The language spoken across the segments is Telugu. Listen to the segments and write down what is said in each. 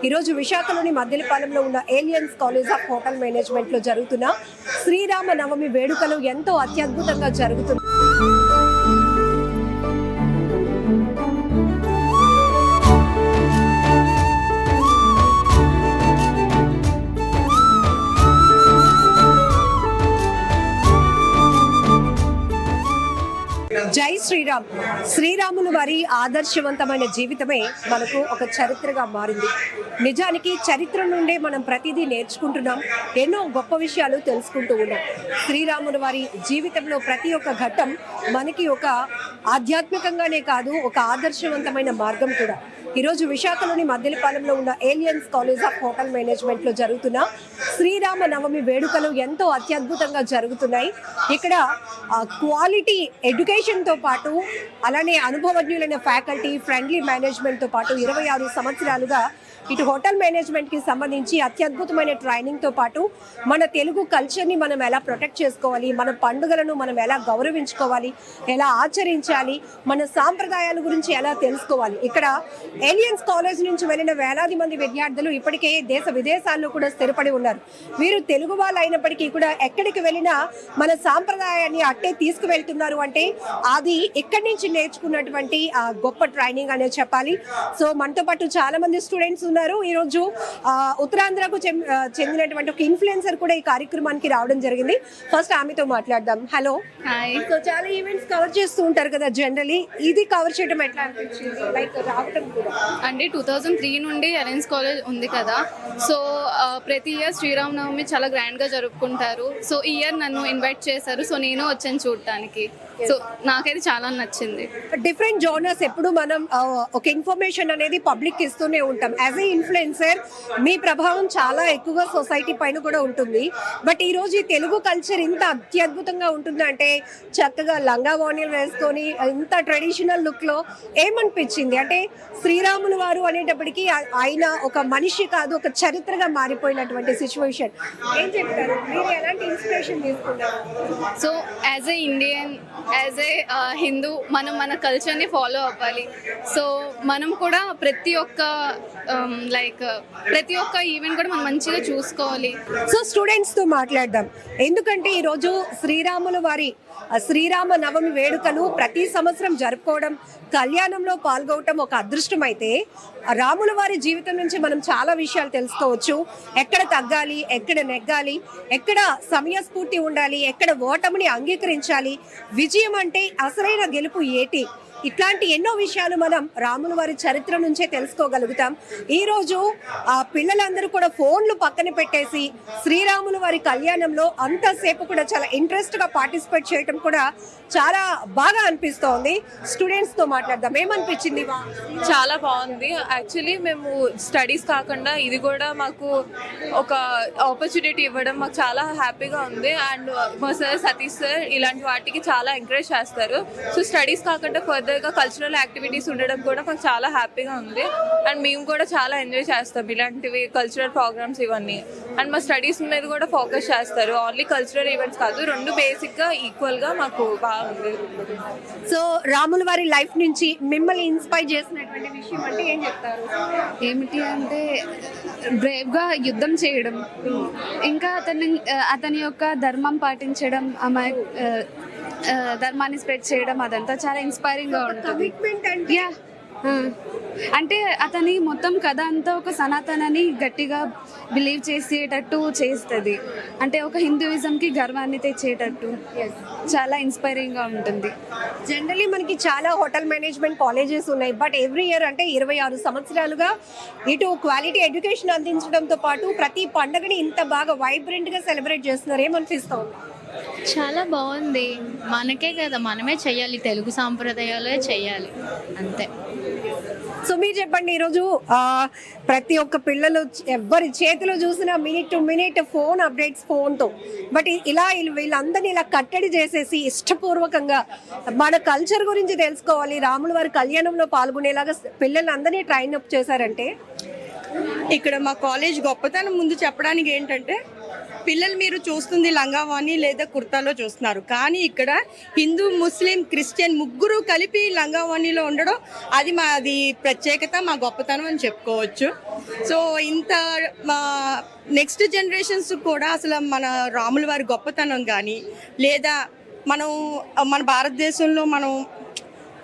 ఈరోజు విశాఖలోని మద్దిలపాలెంలో ఉన్న aliens college of hotel management లో జరుగుతున్న శ్రీరామ నవమి వేడుకలు ఎంతో అత్యద్భుతంగా జరుగుతున్నాయి. జై శ్రీరామ్. శ్రీరాములు వారి ఆదర్శవంతమైన జీవితమే మనకు ఒక చరిత్రగా మారింది. నిజానికి చరిత్ర నుండే మనం ప్రతిదీ నేర్చుకుంటున్నాం, ఎన్నో గొప్ప విషయాలు తెలుసుకుంటూ ఉన్నాం. శ్రీరాములు వారి జీవితంలో ప్రతి ఒక్క ఘట్టం మనకి ఒక ఆధ్యాత్మికంగానే కాదు, ఒక ఆదర్శవంతమైన మార్గం కూడా. ఈరోజు విశాఖలోని మద్దిలపాలెంలో ఉన్న aliens college of hotel management లో జరుగుతున్న శ్రీరామ నవమి వేడుకలు ఎంతో అత్యద్భుతంగా జరుగుతున్నాయి. ఇక్కడ క్వాలిటీ ఎడ్యుకేషన్ తో పాటు అలానే అనుభవజ్ఞులైన ఫ్యాకల్టీ, ఫ్రెండ్లీ మేనేజ్మెంట్ తో పాటు 26 సంవత్సరాలుగా ఇటు హోటల్ మేనేజ్మెంట్ కి సంబంధించి అత్యద్భుతమైన ట్రైనింగ్ తో పాటు మన తెలుగు కల్చర్ ని మనం ఎలా ప్రొటెక్ట్ చేసుకోవాలి, మన పండుగలను మనం ఎలా గౌరవించుకోవాలి, ఎలా ఆచరించాలి, మన సాంప్రదాయాల గురించి ఎలా తెలుసుకోవాలి. ఇక్కడ ఏలియన్స్ కాలేజ్ నుంచి వెళ్ళిన వేలాది మంది విద్యార్థులు ఇప్పటికే దేశ విదేశాల్లో కూడా స్థిరపడి ఉన్నారు. వీరు తెలుగు వాళ్ళు అయినప్పటికీ కూడా ఎక్కడికి వెళ్ళినా మన సాంప్రదాయాన్ని అట్టే తీసుకువెళ్తున్నారు అంటే అది ఇక్కడి నుంచి నేర్చుకున్నటువంటి గొప్ప ట్రైనింగ్ అనే చెప్పాలి. సో మనతో పాటు చాలా మంది స్టూడెంట్స్ ఉన్నారు. ఈ రోజు ఉత్తరాంధ్రకు చెందినటువంటి ఒక ఇన్ఫ్లుయెన్సర్ కూడా ఈ కార్యక్రమానికి రావడం జరిగింది. ఫస్ట్ ఆమెతో మాట్లాడదాం. హలో. హాయ్. సో చాలా ఈవెంట్స్ కవర్ చేస్తూ ఉంటారు కదా జనరలీ, ఇది కవర్ చేయడం ఎట్లా అనిపించింది? లైక్ రావడం కూడా అంటే 2003 నుండి అలయన్స్ కాలేజ్ ఉంది కదా, సో ప్రతి ఇయర్ శ్రీరామనవమి చాలా గ్రాండ్గా జరుపుకుంటారు. సో ఈ ఇయర్ నన్ను ఇన్వైట్ చేశారు, సో నేను వచ్చాను చూడటానికి. సో నాకైతే చాలా నచ్చింది. డిఫరెంట్ జోనర్స్ ఎప్పుడు మనం ఒక ఇన్ఫర్మేషన్ అనేది పబ్లిక్ ఇస్తూనే ఉంటాం. యాజ్ ఏ ఇన్ఫ్లుయెన్సర్ మీ ప్రభావం చాలా ఎక్కువగా సొసైటీ పైన కూడా ఉంటుంది. బట్ ఈ రోజు ఈ తెలుగు కల్చర్ ఇంత అత్యద్భుతంగా ఉంటుందంటే చక్కగా లంగా ఓణీలు వేసుకొని ఇంత ట్రెడిషనల్ లుక్ లో ఏమనిపించింది? అంటే శ్రీరాములు వారు అనేటప్పటికీ ఆయన ఒక మనిషి కాదు, ఒక చరిత్రగా మారిపోయినటువంటి సిచ్యువేషన్. ఏం చెప్తారు? మీరు ఎలాంటి ఇన్స్పిరేషన్ తీసుకున్నారు? So as a Indian, as a Hindu మనం మన కల్చర్ని ఫాలో అవ్వాలి. సో మనం కూడా ప్రతి ఒక్క ఈవెంట్ కూడా మనం మంచిగా చూసుకోవాలి. సో స్టూడెంట్స్ తో మాట్లాడదాం. ఎందుకంటే ఈరోజు శ్రీరాముల వారి శ్రీరామ నవమి వేడుకలు ప్రతి సంవత్సరం జరుపుకోవడం, కళ్యాణంలో పాల్గొనడం ఒక అదృష్టం అయితే రాముల వారి జీవితం నుంచి మనం చాలా విషయాలు తెలుసుకోవచ్చు. ఎక్కడ తగ్గాలి, ఎక్కడ నెగ్గాలి, ఎక్కడ సమయస్ఫూర్తి ఉండాలి, ఎక్కడ ఓటమిని అంగీకరించాలి, విజయం అంటే అసలైన గెలుపు ఏటి, ఇట్లాంటి ఎన్నో విషయాలు మనం రాముల వారి చరిత్ర నుంచే తెలుసుకోగలుగుతాం. ఈరోజు పిల్లలందరూ కూడా ఫోన్లు పక్కన పెట్టేసి శ్రీరాముల వారి కళ్యాణంలో అంతసేపు కూడా చాలా ఇంట్రెస్ట్ గా పార్టిసిపేట్ చేయడం కూడా చాలా బాగా అనిపిస్తోంది. స్టూడెంట్స్ తో మాట్లాడదాం. ఏమనిపించింది? చాలా బాగుంది. యాక్చువల్లీ మేము స్టడీస్ కాకుండా ఇది కూడా మాకు ఒక ఆపర్చునిటీ ఇవ్వడం మాకు చాలా హ్యాపీగా ఉంది. అండ్ మా సార్ సతీష్ సార్ ఇలాంటి వాటికి చాలా ఎంకరేజ్ చేస్తారు. సో స్టడీస్ కాకుండా ఫర్దర్గా కల్చరల్ యాక్టివిటీస్ ఉండడం కూడా మాకు చాలా హ్యాపీగా ఉంది. అండ్ మేము కూడా చాలా ఎంజాయ్ చేస్తాం ఇలాంటివి కల్చరల్ ప్రోగ్రామ్స్ ఇవన్నీ. అండ్ మా స్టడీస్ మీద కూడా ఫోకస్ చేస్తారు. ఓన్లీ కల్చరల్ ఈవెంట్స్ కాదు, రెండు బేసిక్గా ఈక్వల్గా మాకు బాగుంది. సో రాముల వారి లైఫ్ నుంచి మిమ్మల్ని ఇన్స్పైర్ చేసినటువంటి విషయం అంటే ఏం చెప్తారు? ఏమిటి అంటే బ్రేవ్గా యుద్ధం చేయడం, ఇంకా అతని యొక్క ధర్మం పాటించడం, ధర్మాన్ని స్ప్రెడ్ చేయడం, అదంతా చాలా ఇన్స్పైరింగ్ గా ఉంటుంది. యా, అంటే అతని మొత్తం కథ అంతా ఒక సనాతనని గట్టిగా బిలీవ్ చేసేటట్టు చేస్తుంది. అంటే ఒక హిందూయిజంకి గర్వాన్ని తెచ్చేటట్టు చాలా ఇన్స్పైరింగ్ గా ఉంటుంది. జనరలీ మనకి చాలా హోటల్ మేనేజ్మెంట్ కాలేజెస్ ఉన్నాయి, బట్ ఎవ్రీ ఇయర్ అంటే 26 సంవత్సరాలుగా ఇటు క్వాలిటీ ఎడ్యుకేషన్ అందించడంతో పాటు ప్రతి పండుగని ఇంత బాగా వైబ్రెంట్ గా సెలబ్రేట్ చేస్తున్నారు. ఏమనిపిస్తుంది? చాలా బాగుంది. మనకే కదా, మనమే చెయ్యాలి, తెలుగు సాంప్రదాయాలే చెయ్యాలి, అంతే. సో మీరు చెప్పండి, ఈరోజు ప్రతి ఒక్క పిల్లలు ఎవరి చేతిలో చూసినా minute to minute phone updates ఫోన్తో, బట్ ఇలా వీళ్ళందరినీ ఇలా కట్టడి చేసేసి ఇష్టపూర్వకంగా మన కల్చర్ గురించి తెలుసుకోవాలి, రాముల వారి కళ్యాణంలో పాల్గొనేలాగా పిల్లలందరినీ ట్రైన్ అప్ చేశారంటే ఇక్కడ మా కాలేజ్ గొప్పతనం ముందు చెప్పడానికి ఏంటంటే పిల్లలు మీరు చూస్తుంది లంగావాణి లేదా కుర్తాలో చూస్తున్నారు, కానీ ఇక్కడ హిందూ, ముస్లిం, క్రిస్టియన్ ముగ్గురు కలిపి లంగావాణిలో ఉండడం అది ప్రత్యేకత, మా గొప్పతనం అని చెప్పుకోవచ్చు. సో ఇంత మా నెక్స్ట్ జనరేషన్స్ కూడా అసలు మన రాముల వారి గొప్పతనం కానీ లేదా మన భారతదేశంలో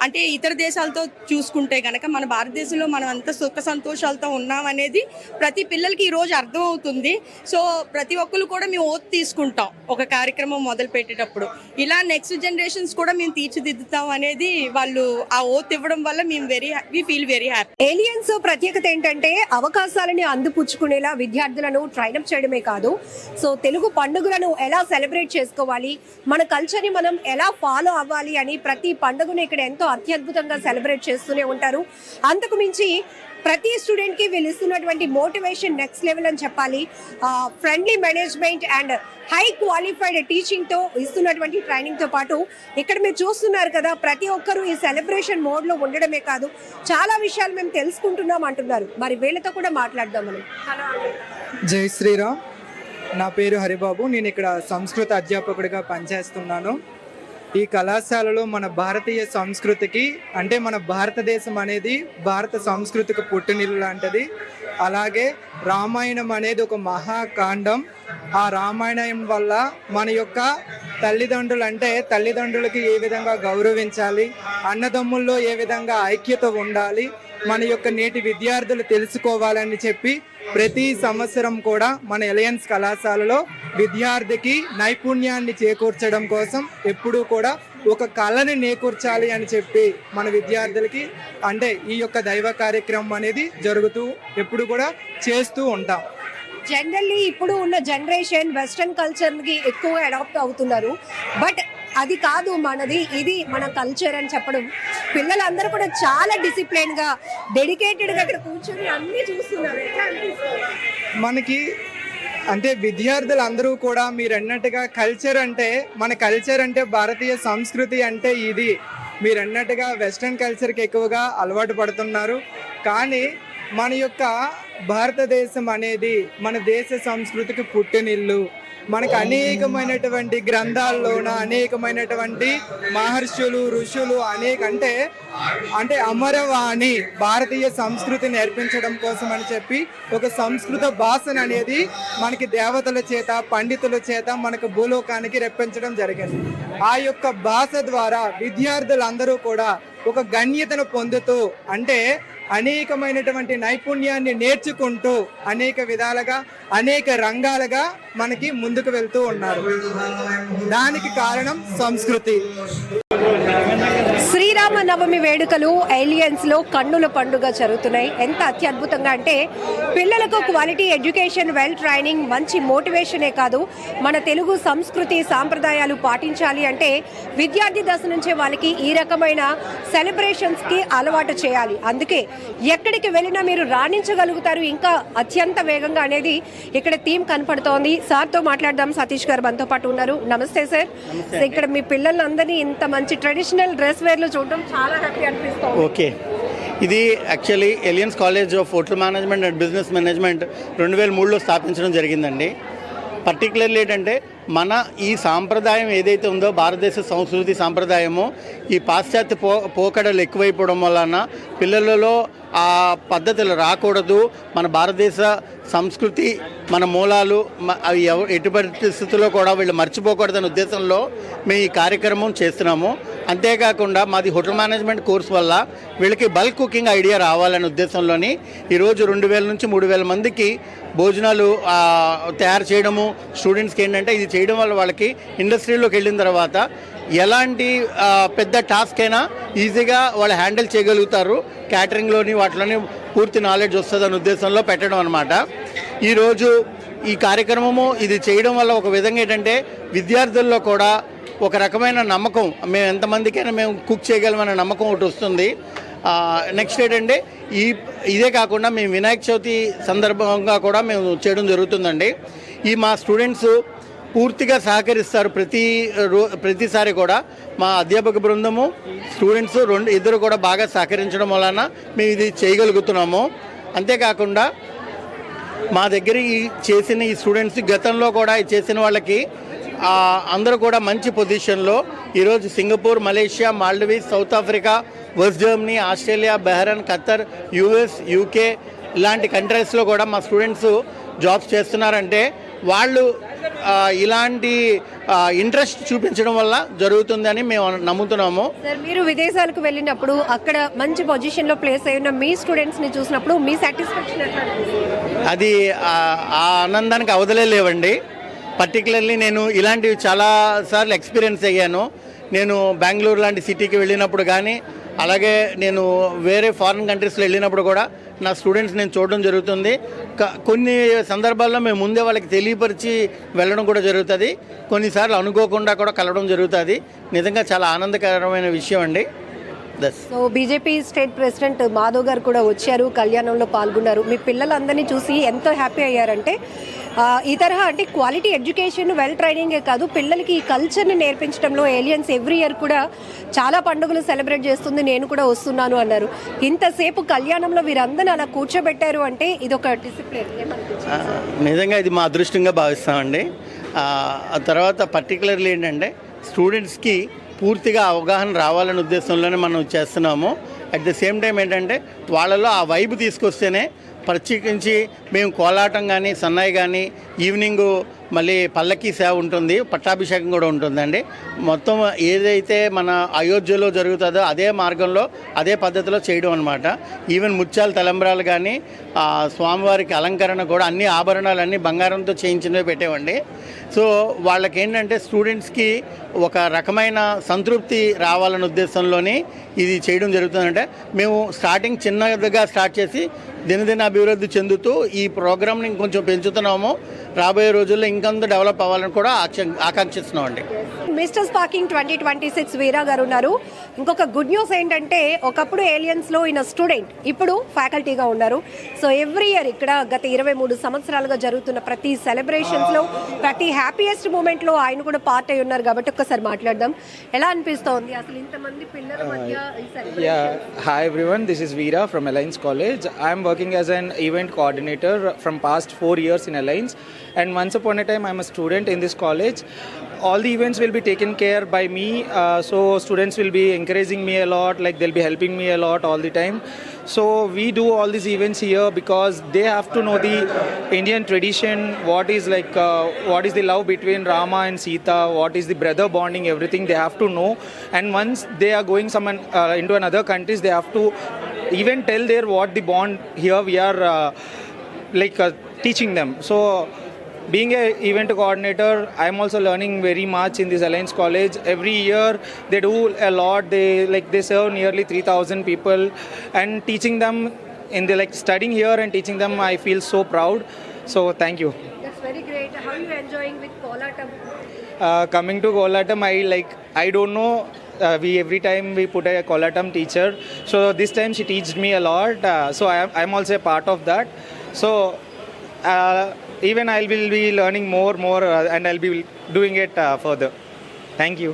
అంటే ఇతర దేశాలతో చూసుకుంటే కనుక మన భారతదేశంలో మనం అంత సుఖ సంతోషాలతో ఉన్నాం అనేది ప్రతి పిల్లలకి ఈరోజు అర్థమవుతుంది. సో ప్రతి ఒక్కరు కూడా మేము ఓత్ తీసుకుంటాం ఒక కార్యక్రమం మొదలు పెట్టేటప్పుడు, ఇలా నెక్స్ట్ జనరేషన్స్ కూడా మేము తీర్చిదిద్దుతాం అనేది వాళ్ళు ఆ ఓత్ ఇవ్వడం వల్ల we feel very happy. Aliens ప్రత్యేకత ఏంటంటే అవకాశాలని అందిపుచ్చుకునేలా విద్యార్థులను ట్రైనప్ చేయడమే కాదు, సో తెలుగు పండుగలను ఎలా సెలబ్రేట్ చేసుకోవాలి, మన కల్చర్ని మనం ఎలా ఫాలో అవ్వాలి అని ప్రతి పండుగను ఇక్కడ ఎంతో అత్యద్భుతంగా సెలబ్రేట్ చేస్తూనే ఉంటారు. అంతకు మించి ప్రతి స్టూడెంట్కి వీళ్ళు ఇస్తున్నటువంటి మోటివేషన్ నెక్స్ట్ లెవెల్ అని చెప్పాలి. Friendly management and high qualified టీచింగ్తో ఇస్తున్నటువంటి ట్రైనింగ్తో పాటు ఇక్కడ మీరు చూస్తున్నారు కదా, ప్రతి ఒక్కరూ ఈ సెలబ్రేషన్ మోడ్లో ఉండడమే కాదు చాలా విషయాలు మేము తెలుసుకుంటున్నాం అంటున్నారు. మరి వీళ్ళతో కూడా మాట్లాడదాం మనం. జై శ్రీరామ్. నా పేరు హరిబాబు. నేను ఇక్కడ సంస్కృత అధ్యాపకుడిగా పనిచేస్తున్నాను. ఈ కళాశాలలో మన భారతీయ సంస్కృతికి, అంటే మన భారతదేశం అనేది భారత సంస్కృతికి పుట్టినిల్లు లాంటిది. అలాగే రామాయణం అనేది ఒక మహాకాండం. ఆ రామాయణం వల్ల మన యొక్క తల్లిదండ్రులకి ఏ విధంగా గౌరవించాలి, అన్నదమ్ముల్లో ఏ విధంగా ఐక్యత ఉండాలి, మన యొక్క నేటి విద్యార్థులు తెలుసుకోవాలని చెప్పి ప్రతి సంవత్సరం కూడా మన ఎలయన్స్ కళాశాలలో విద్యార్థికి నైపుణ్యాన్ని చేకూర్చడం కోసం ఎప్పుడూ కూడా ఒక కళని నేకూర్చాలి అని చెప్పి మన విద్యార్థులకి అంటే ఈ యొక్క దైవ కార్యక్రమం అనేది జరుగుతూ ఎప్పుడు కూడా చేస్తూ ఉంటాం. జనరల్లీ ఇప్పుడు ఉన్న జనరేషన్ వెస్ట్రన్ కల్చర్కి ఎక్కువ అడాప్ట్ అవుతున్నారు, బట్ అది కాదు మనది, ఇది మన కల్చర్ అని చెప్పడం. పిల్లలందరూ కూడా చాలా డిసిప్లైన్గా డెడికేటెడ్గా అక్కడ కూర్చొని అన్నీ చూస్తున్నారు. మనకి అంటే విద్యార్థులందరూ కూడా మీరు అన్నట్టుగా మన కల్చర్ అంటే భారతీయ సంస్కృతి అంటే ఇది. మీరు అన్నట్టుగా వెస్ట్రన్ కల్చర్కి ఎక్కువగా అలవాటు పడుతున్నారు, కానీ మన యొక్క భారతదేశం అనేది మన దేశ సంస్కృతికి పుట్టినిల్లు. మనకు అనేకమైనటువంటి గ్రంథాల్లోన అనేకమైనటువంటి మహర్షులు, ఋషులు అంటే అమరవాణి భారతీయ సంస్కృతి నేర్పించడం కోసం అని చెప్పి ఒక సంస్కృత భాషను అనేది మనకి దేవతల చేత, పండితుల చేత మనకు భూలోకానికి రప్పించడం జరిగింది. ఆ యొక్క భాష ద్వారా విద్యార్థులందరూ కూడా ఒక గణ్యతను పొందుతూ, అంటే అనేకమైనటువంటి నైపుణ్యాన్ని నేర్చుకుంటూ అనేక విధాలుగా అనేక రంగాలుగా మనకి ముందుకు వెళ్తూ ఉన్నారు. దానికి కారణం సంస్కృతి. శ్రీరామ నవమి వేడుకలు ఏలియన్స్ లో కన్నుల పండుగ జరుగుతున్నాయి. ఎంత అత్యద్భుతంగా అంటే పిల్లలకు క్వాలిటీ ఎడ్యుకేషన్, వెల్ ట్రైనింగ్, మంచి మోటివేషనే కాదు, మన తెలుగు సంస్కృతి సాంప్రదాయాలు పాటించాలి అంటే విద్యార్థి దశ నుంచే వాళ్ళకి ఈ రకమైన సెలబ్రేషన్స్ కి అలవాటు చేయాలి. అందుకే ఎక్కడికి వెళ్ళినా మీరు రాణించగలుగుతారు ఇంకా అత్యంత వేగంగా అనేది ఇక్కడ థీమ్ కనపడుతోంది. సార్తో మాట్లాడదాం. సతీష్ గారు మనతో పాటు ఉన్నారు. నమస్తే సార్. ఇక్కడ మీ పిల్లలందరినీ ఇంత మంచి ట్రెడిషనల్ డ్రెస్ వేర్లు చూడడం చాలా హ్యాపీ అనిపిస్తుంది. ఓకే, ఇది actually Aliens college of hotel management and business management 2003లో స్థాపించడం జరిగిందండి. పర్టికులర్లీ ఏంటంటే మన ఈ సాంప్రదాయం ఏదైతే ఉందో భారతదేశ సంస్కృతి సాంప్రదాయము, ఈ పాశ్చాత్య పోకడలు ఎక్కువైపోవడం వలన పిల్లలలో ఆ పద్ధతులు రాకూడదు, మన భారతదేశ సంస్కృతి, మన మూలాలు అవి ఎటు పరిస్థితుల్లో కూడా వీళ్ళు మర్చిపోకూడదనే ఉద్దేశంలో మేము ఈ కార్యక్రమం చేస్తున్నాము. అంతేకాకుండా మాది హోటల్ మేనేజ్మెంట్ కోర్స్ వల్ల వీళ్ళకి బల్క్ కుకింగ్ ఐడియా రావాలనే ఉద్దేశంలోని ఈరోజు 2000 నుంచి 3000 మందికి భోజనాలు తయారు చేయడము. స్టూడెంట్స్కి ఏంటంటే ఇది చేయడం వల్ల వాళ్ళకి ఇండస్ట్రీలోకి వెళ్ళిన తర్వాత ఎలాంటి పెద్ద టాస్క్ అయినా ఈజీగా వాళ్ళు హ్యాండిల్ చేయగలుగుతారు. క్యాటరింగ్లోని వాటిలోని పూర్తి నాలెడ్జ్ వస్తుందనే ఉద్దేశంలో పెట్టడం అనమాట. ఈరోజు ఈ కార్యక్రమము ఇది చేయడం వల్ల ఒక విధంగా ఏంటంటే విద్యార్థుల్లో కూడా ఒక రకమైన నమ్మకం, మేము ఎంతమందికైనా మేము కుక్ చేయగలమనే నమ్మకం ఒకటి వస్తుంది. నెక్స్ట్ ఏంటంటే ఇదే కాకుండా మేము వినాయక చవితి సందర్భంగా కూడా మేము చేయడం జరుగుతుందండి. ఈ మా స్టూడెంట్స్ పూర్తిగా సహకరిస్తారు. ప్రతిసారి కూడా మా అధ్యాపక బృందము, స్టూడెంట్స్ ఇద్దరు కూడా బాగా సహకరించడం వలన మేము ఇది చేయగలుగుతున్నాము. అంతేకాకుండా మా దగ్గర చేసిన ఈ స్టూడెంట్స్ గతంలో కూడా చేసిన వాళ్ళకి అందరూ కూడా మంచి పొజిషన్లో ఈరోజు Singapore, Malaysia, Maldives, south Africa, west Germany, Australia, Bahrain, Khattar, US, UK ఇలాంటి కంట్రీస్లో కూడా మా స్టూడెంట్స్ జాబ్స్ చేస్తున్నారంటే వాళ్ళు ఇలాంటి ఇంట్రెస్ట్ చూపించడం వల్ల జరుగుతుందని మేము నమ్ముతున్నాము. సార్, మీరు విదేశాలకు వెళ్ళినప్పుడు అక్కడ మంచి పొజిషన్లో ప్లేస్ అయి ఉన్న మీ స్టూడెంట్స్ని చూసినప్పుడు మీ సాటిస్ఫాక్షన్ ఎట్లా అనిపిస్తుంది? అది ఆ ఆనందానికి అవధులే లేవండి. పర్టికులర్లీ నేను ఇలాంటివి చాలాసార్లు ఎక్స్పీరియన్స్ అయ్యాను. నేను బెంగళూరు లాంటి సిటీకి వెళ్ళినప్పుడు కానీ, అలాగే నేను వేరే ఫారిన్ కంట్రీస్లో వెళ్ళినప్పుడు కూడా నా స్టూడెంట్స్ నేను చూడడం జరుగుతుంది. కొన్ని సందర్భాల్లో మేము ముందే వాళ్ళకి తెలియపరిచి వెళ్ళడం కూడా జరుగుతుంది. కొన్నిసార్లు అనుకోకుండా కూడా కలవడం జరుగుతుంది. నిజంగా చాలా ఆనందకరమైన విషయం అండి. So BJP state president Madhav గారు కూడా వచ్చారు, కళ్యాణంలో పాల్గొన్నారు. మీ పిల్లలందరినీ చూసి ఎంతో హ్యాపీ అయ్యారంటే ఈ తరహా అంటే క్వాలిటీ ఎడ్యుకేషన్, వెల్ ట్రైనింగే కాదు, పిల్లలకి ఈ కల్చర్ని నేర్పించడంలో ఏలియన్స్ ఎవ్రీ ఇయర్ కూడా చాలా పండుగలు సెలబ్రేట్ చేస్తుంది, నేను కూడా వస్తున్నాను అన్నారు. ఇంతసేపు కళ్యాణంలో వీరందరిని అలా కూర్చోబెట్టారు అంటే ఇది ఒక డిసిప్లిన్. నిజంగా ఇది మా అదృష్టంగా భావిస్తామండి. ఆ తర్వాత పర్టికులర్లీ ఏంటంటే స్టూడెంట్స్కి పూర్తిగా అవగాహన రావాలనే ఉద్దేశంలోనే మనం చేస్తున్నాము. అట్ ద సేమ్ టైం ఏంటంటే వాళ్ళలో ఆ వైబ్ తీసుకొస్తేనే, ప్రత్యేకించి మేము కోలాటం కానీ, సన్నాయి కానీ, ఈవినింగు మళ్ళీ పల్లకీ సేవ ఉంటుంది, పట్టాభిషేకం కూడా ఉంటుందండి. మొత్తం ఏదైతే మన అయోధ్యలో జరుగుతుందో అదే మార్గంలో, అదే పద్ధతిలో చేయడం అనమాట. ఈవెన్ ముత్యాల తలంబ్రాలు కానీ, స్వామివారికి అలంకరణ కూడా అన్ని ఆభరణాలన్నీ బంగారంతో చేయించినవే పెట్టేవండి. సో వాళ్ళకి ఏంటంటే స్టూడెంట్స్కి ఒక రకమైన సంతృప్తి రావాలనే ఉద్దేశంలోని ఇది చేయడం జరుగుతుందంటే, మేము స్టార్టింగ్ చిన్నదిగా స్టార్ట్ చేసి దినదిన అభివృద్ధి చెందుతూ ఈ ప్రోగ్రామ్ని ఇంకొంచెం పెంచుతున్నాము. రాబోయే రోజుల్లో ఇంకొంత డెవలప్ అవ్వాలని కూడా ఆకాంక్షిస్తున్నామండి. మిస్టర్ స్పార్కింగ్ 2026 వీరా గారు ఉన్నారు. ఇంకొక గుడ్ న్యూస్ ఏంటంటే, ఒకప్పుడు ఏలియన్స్లో ఈయన స్టూడెంట్, ఇప్పుడు ఫ్యాకల్టీగా ఉన్నారు. సో ఎవ్రీ ఇయర్ ఇక్కడ గత 23 సంవత్సరాలుగా జరుగుతున్న ప్రతి సెలబ్రేషన్స్లో, ప్రతి హ్యాపీయెస్ట్ మూమెంట్లో ఆయన కూడా పార్ట్ అయి ఉన్నారు. కాబట్టి ఒక్కసారి మాట్లాడదాం. ఎలా అనిపిస్తోంది అసలు ఇంతమంది పిల్లల మధ్య? Hi everyone, this is Veera from Alliance College. I am working as an event coordinator from past 4 years in Alliance, and once upon a time I am a student in this college. All the events will be taken care by me, so students will be encouraging me a lot, like they'll be helping me a lot all the time. So we do all these events here because they have to know the Indian tradition, what is the love between Rama and Sita, what is the brother bonding, everything they have to know. And once they are going into another countries, they have to even tell what the bond here we are teaching them. So being a event coordinator, I am also learning very much in this Alliance College. Every year they do a lot. They serve nearly 3,000 people, and teaching them studying here and teaching them, I feel so proud. So thank you. That's very great. How are you enjoying with Kolatam? Coming to Kolatam, I don't know. Every time we put a Kolatam teacher. So this time she taught me a lot. So I'm also a part of that. So even I will be learning more and I'll be doing it further. Thank you.